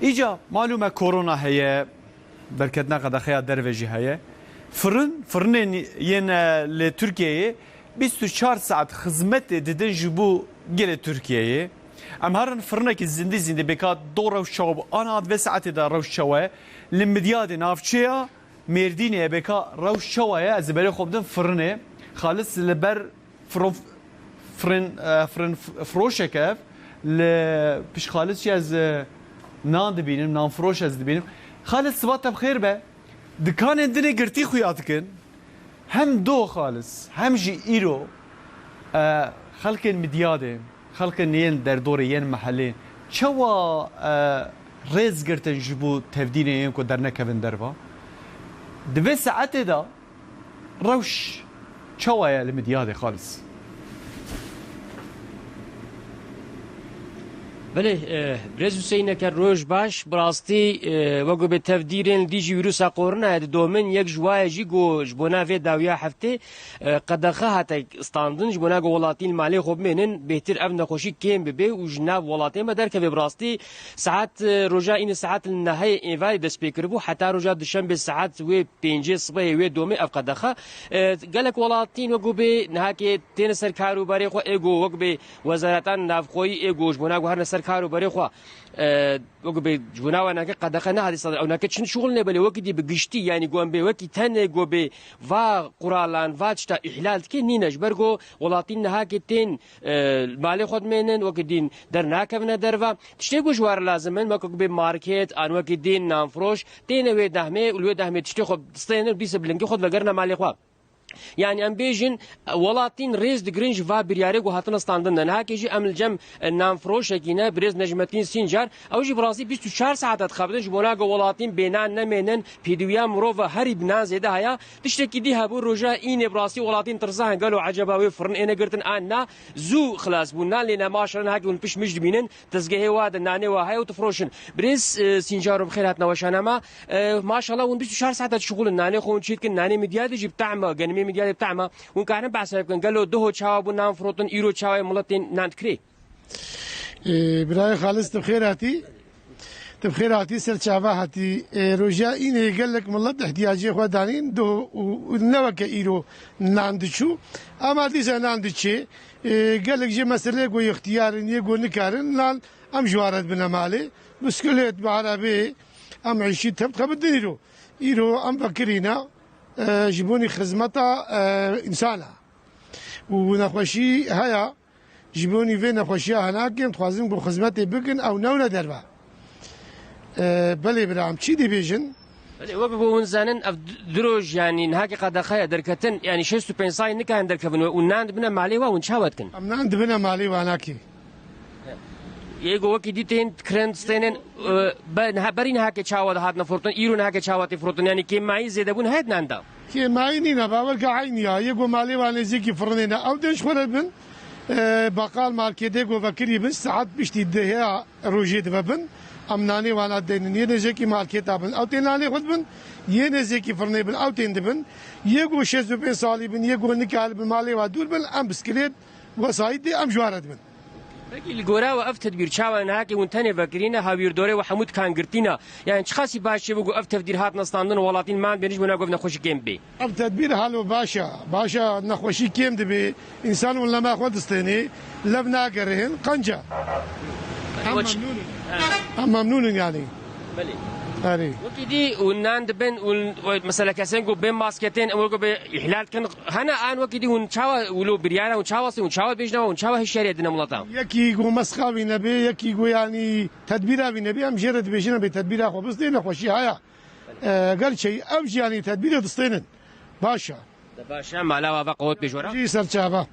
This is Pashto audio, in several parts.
İyice malume korona heye, berketine kadar haya derveci heye. Fırının yine le Türkiye'ye 24 saat hizmet edildi jibu gele Türkiye'ye. Em herin fırındaki zindi bekat do revşav ana ad ve saati da revşava limdiyade navçeya merdine beka revşavaya az böyle xobdun fırını xalis leber fırın froşekev le piş xalis yaz nan dibînim nan froş ez dibînim xalis sıvat bxêr be dikanên dinê girtî xuya dikin hem do xalis hem jî îro xelkên midyadê xelkên yên derdorê yên mehellê çawa rêz girtin ji bo tevdînê yên ku dernekevin derva di vê saetê de rewş çawa ye li midyadê xalis. بله برز حسین که روز باش براستی وگو به تفدیرین دیجی ویروس کرونا دومن یک جوای جی گوش بنا و داویا هفته قدخه هات استاندن جبنا گولاتین مالی خوب منن بهتر اب نخوشی کم به و جناب ولاتین ما در که براستی ساعت رجا این ساعت النهایی ایوای دست بکر بو حتی رجا دشنبه ساعت و 5 صبح و دومه اب قدخه گلک ولاتین وگو به نهاکی تین سرکارو باری خو ایگو وگو به وزارتان نافخوی ایگوش بنا گو هر سرکارو باری خو وقت بجونا وانا كقدقة نهار صدر أو نكتشن شغل نبلي وقت دي بقشتي يعني قوم بي وقت تاني قو بي فا قرالان فاتشتا إحلال كي نينش برقو ولاتين نهاكتين مالي خود منن وقت دين در ناكفنا درفا تشتي قو جوار لازمن وقت بي ماركت آن وقت دين نانفروش تين وي دهمي والوي دهمي تشتي خود ستينر بيس بلنكي خود وقرنا مالي خواب يعني ام بيجن ولاتين ريز دغرينج فا برياري و هاتنا ستاندن هاكيجي ام الجم نام فروشكينا بريز نجمتين سينجار او جي براسي 24 ساعه تخبدن جبونا ولاتين بينان نمنن بيدويا مروفا هري بنان زيده هيا تشتكي دي هابو رجا اين براسي ولاتين ترزان قالوا عجباوي فرن انا قرتن انا زو خلاص بونا لنا ماشرن هاكي ونبش مش بينن تزقه واد ناني وهاي وتفروشن بريز سينجار بخيراتنا وشانما ما شاء الله ون 24 ساعه شغل ناني خون شيت ناني مدياد جيب طعمه جنمي مدياد بتاعما وكان بعسب كان قالوا دهو تشاوب نام فروتن ايرو تشاوي ملتين نانتكري براي خالص تبخيراتي تبخيراتي سرچاواتي روجا إني قال لك ملت احتياجي خدانين دو نوك ايرو ناندشو اما ديسا ناندشي قال لك جي مسألة قو اختيار يقو نكارن لان ام جوارد بنا مالي بسكوليت بعربي ام عيشي تبقى بالدنيرو ايرو ام فكرينا جبوني خدمتا انسانا ونخوشي هيا جبوني في نخوشي هناك تخوازن بو خدمتي بكن او نونا دربا بلي برام تشي دي بيجن وقفوا ونزانن دروج يعني نهاك قد خيا دركتن يعني شيستو بنساي نكان دركفن وناند بنا مالي ونشاوتكن امناند بنا مالي واناكي يجو وقت ديتين كرنت ستينن برين هاك تشاود هاتنا فرطن ايرون هاك تشاوتي فرطن يعني كي معي زيد ابون هاد ناندا كي معي نينا باول عيني يجو مالي وانا زيكي فرنينا او دنش خربن بقال ماركت يجو فكري بس ساعات بيشتي دهيا روجيت ببن امناني وانا دين ينزيكي ماركت ابن او تناني خدبن ينزيكي فرني بن او تندبن يجو شزو بن صالي بن يجو نكال بمالي ودور بن ام بسكليت وسايد دي ام جوارد بن بقي الجورا وقف تدبير شاوى نهاكي وانتني فاكرينا هاوير دوري وحمود كان قرتينا يعني شخصي باشا بقوا قف تفدير هات نستاندن ولاتين مان بينج ونا قفنا خوش كيم بي اب تدبير حالو باشا نخوشي كيم دبي انسان ولا ما خود استني لبنا قرهن قنجه هم ممنون يعني بلي هاري وكيدي وناند بن مثلا كاسنجو بين ماسكتين او احلال كان هنا ان وكيدي ونشاوا ولو بريانا ونشاوا بيجنا ونشاوا هالشارع دنا ملطا يكي جو مسخاوي نبي يكي جو يعني تدبيرها بنبي ام جرد بيجنا بتدبيرها خو بس دينا خوشي هيا قال شيء امشي يعني تدبير تستينن باشا مالا وقوت بجورا جي سرچابا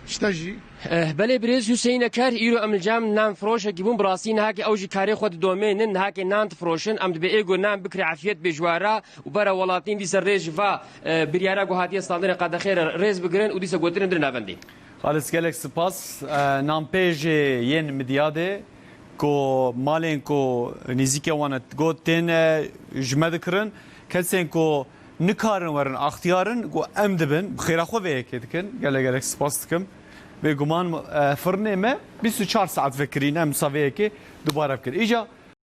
اشتجي بله بريز حسين كار ايرو ام الجام نام فروشه جيبون براسين هاكي اوجي كاري خود دومين هاكي نانت فروشن ام بيجو نام بكري عافيت بجوارا وبرا ولاتين دي سريج فا بريارا جو هاتي استاندر قد خير ريز بجرين ودي سغوترين درنا بندي خالص گلک سپاس نام پیج ین مدیاده کو مالین کو نزیک وانت گوتن جمد کرن کسین کو نکارن ورن اختیارن گو ام دبن بخیر خو به کدکن گلک سپاس دکم به گمان فرنه ما 24 ساعت فکرین ام ساویه که دوباره بکر ایجا